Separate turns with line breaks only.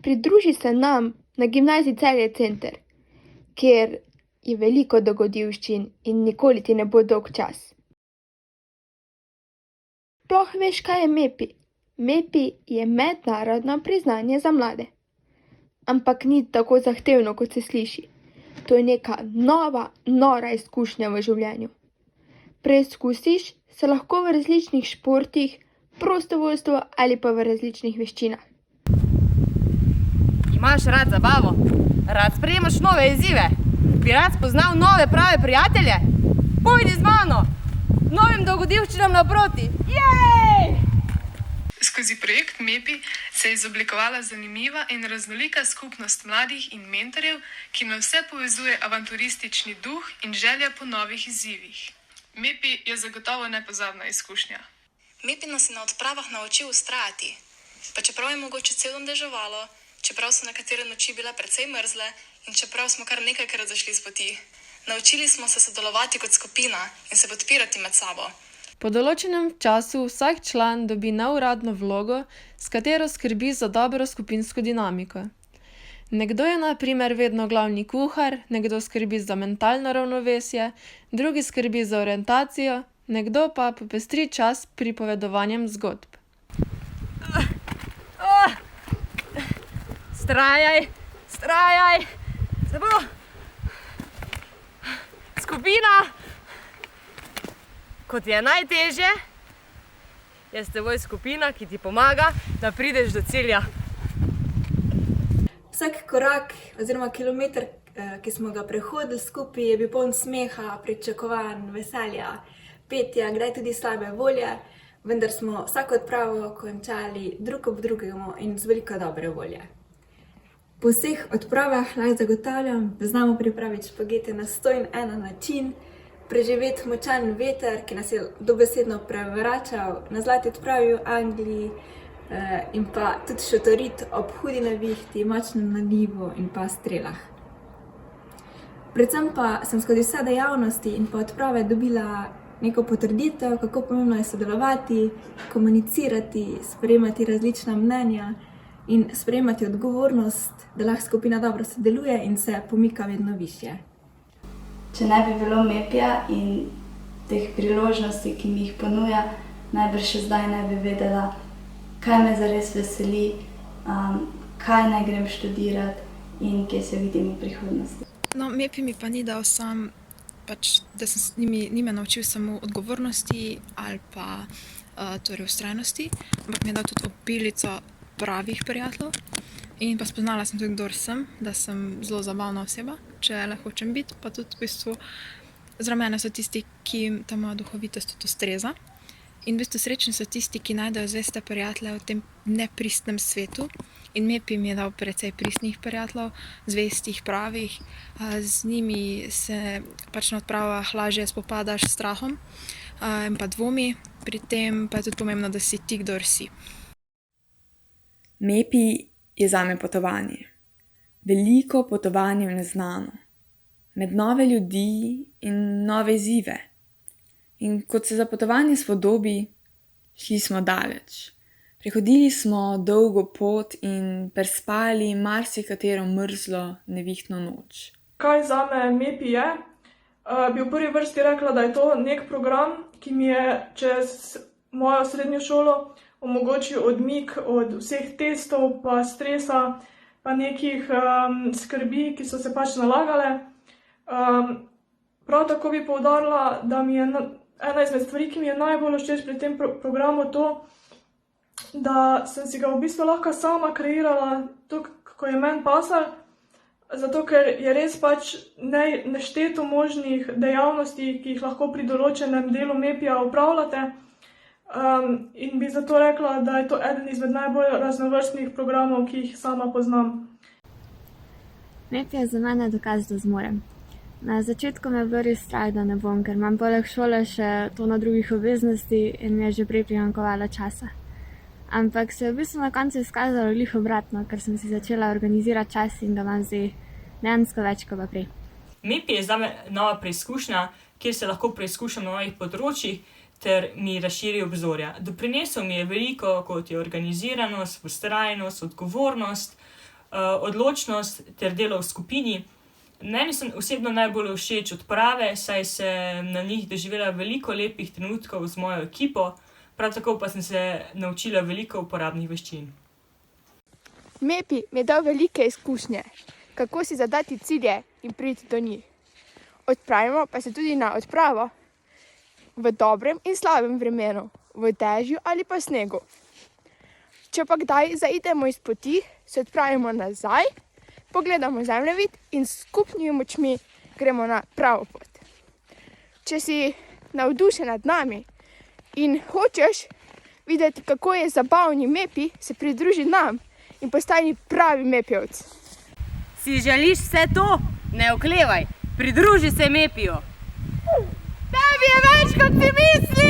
Pridruži se nam na Gimnaziji Celje Center, kjer je veliko dogodivščin in nikoli ti ne bo dolg čas. Sploh veš, kaj je MEPI? MEPI je mednarodno priznanje za mlade. Ampak ni tako zahtevno, kot se sliši. To je neka nora izkušnja v življenju. Preizkusiš se lahko v različnih športih, prostovoljstvu ali pa v različnih veščinah.
Imaš rad zabavo? Rad sprejemaš nove izzive? Bi rad spoznal nove prave prijatelje? Pojdi z mano! Novim dogodivščinam naproti! Jej!
Skozi projekt MEPI se je izoblikovala zanimiva in raznolika skupnost mladih in mentorjev, ki nas vse povezuje avanturistični duh in želja po novih izzivih. MEPI je zagotovo nepozabna izkušnja.
MEPI nas je na odpravah naučil vztrajati. Pa čeprav je mogoče celo dan deževalo, čeprav so nekatere noči bile precej mrzle in čeprav smo kar nekajkrat zašli s poti. Naučili smo se sodelovati kot skupina in se podpirati med sabo.
Po določenem času vsak član dobi neuradno vlogo, s katero skrbi za dobro skupinsko dinamiko. Nekdo je na primer vedno glavni kuhar, nekdo skrbi za mentalno ravnovesje, drugi skrbi za orientacijo, nekdo pa popestri čas pripovedovanjem zgodb.
Vztrajaj, se bo! Skupina, kot je najtežje, je s teboj skupina, ki ti pomaga, da prideš do cilja.
Vsak korak oziroma kilometer, ki smo ga prehodili skupaj, je bil poln smeha, pričakovanj, veselja, petja, kdaj tudi slabe volje, vendar smo vsako odpravo končali drug ob drugemu in z veliko dobre volje. Po vseh odpravah lahko zagotavljam, da znamo pripraviti špagete na 101 način, preživeti močan veter, ki nas je dobesedno prevračal na zlati odpravi v Angliji, in pa tudi šotorit ob hudi nevihti, močnem nalivu in pa strelah. Predvsem pa sem skozi vse dejavnosti in pa odprave dobila neko potrditev, kako pomembno je sodelovati, komunicirati, sprejemati različna mnenja in sprejemati odgovornost, da lahko skupina dobro sodeluje in se pomika vedno višje.
Če ne bi bilo MEPI-ja in teh priložnosti, ki mi jih ponuja, najbrž še zdaj ne bi vedela, kaj me zares veseli, kaj naj grem študirati in kje se vidim v prihodnosti.
No, MEPI mi pa ni dal sam, da ni me naučil samo odgovornosti ali pa torej vztrajnosti, ampak mi je dal tudi obilico pravih prijateljev in pa spoznala sem tudi, kdor sem, da sem zelo zabavna oseba, če le hočem biti, pa tudi v bistvu zraven mene so tisti, ki jim ta moja duhovitost tudi ustreza. In v bistvu srečni so tisti, ki najdejo zveste prijatelje v tem nepristnem svetu. In MEPI mi je dal precej pristnih prijateljev, zvestih, pravih. Z njimi se pač na odpravah lažje spopadaš s strahom in pa dvomi. Pri tem pa je tudi pomembno, da si ti, kdor si.
MEPI je zame potovanje. Veliko potovanje v neznano. Med nove ljudi in nove izzive. In kot se za potovanje spodobi, šli smo daleč. Prehodili smo dolgo pot in prespali marsikatero mrzlo, nevihtno noč.
Kaj zame MEPI je? Bi v prvi vrsti rekla, da je to nek program, ki mi je čez mojo srednjo šolo omogočil odmik od vseh testov, pa stresa, pa nekih skrbi, ki so se pač nalagale. Prav tako bi poudarila, da mi je ena izmed stvari, ki mi je najbolj všeč pri tem programu to, da sem si ga v bistvu lahko sama kreirala to, kako je meni pasalo, zato ker je res pač nešteto možnih dejavnosti, ki jih lahko pri določenem delu MEPI-ja opravljate. In bi zato rekla, da je to eden izmed najbolj raznovrstnih programov, ki jih sama poznam.
MEPI je za mene dokaz, da zmorem. Na začetku me je bilo res strah, da ne bom, ker imam poleg šole še tono drugih obveznosti in mi je že prej primanjkovalo časa. Ampak se je v bistvu na koncu izkazalo glih obratno, ker sem si začela organizirati čas in ga imam zdaj dejansko več kot pa prej.
MEPI je zame nova preizkušnja, kjer se lahko preizkušam na novih področjih ter mi razširi obzorja. Doprinesel mi je veliko, kot je organiziranost, vztrajnost, odgovornost, odločnost ter delo v skupini. Meni so osebno najbolj všeč odprave, saj sem na njih doživela veliko lepih trenutkov z mojo ekipo, prav tako pa sem se naučila veliko uporabnih veščin.
MEPI mi je dal velike izkušnje, kako si zadati cilje in priti do njih. Odpravimo pa se tudi na odpravo v dobrem in slabem vremenu, v dežju ali pa snegu. Če pa kdaj zaidemo iz poti, se odpravimo nazaj, pogledamo zemljevid in s skupnimi močmi gremo na pravo pot. Če si navdušen nad nami in hočeš videti, kako je zabavni MEPI, se pridruži nam in postani pravi MEPI-ovec.
Si želiš vse to? Ne oklevaj, pridruži se MEPI-ju. Tebi je več, kot si misliš!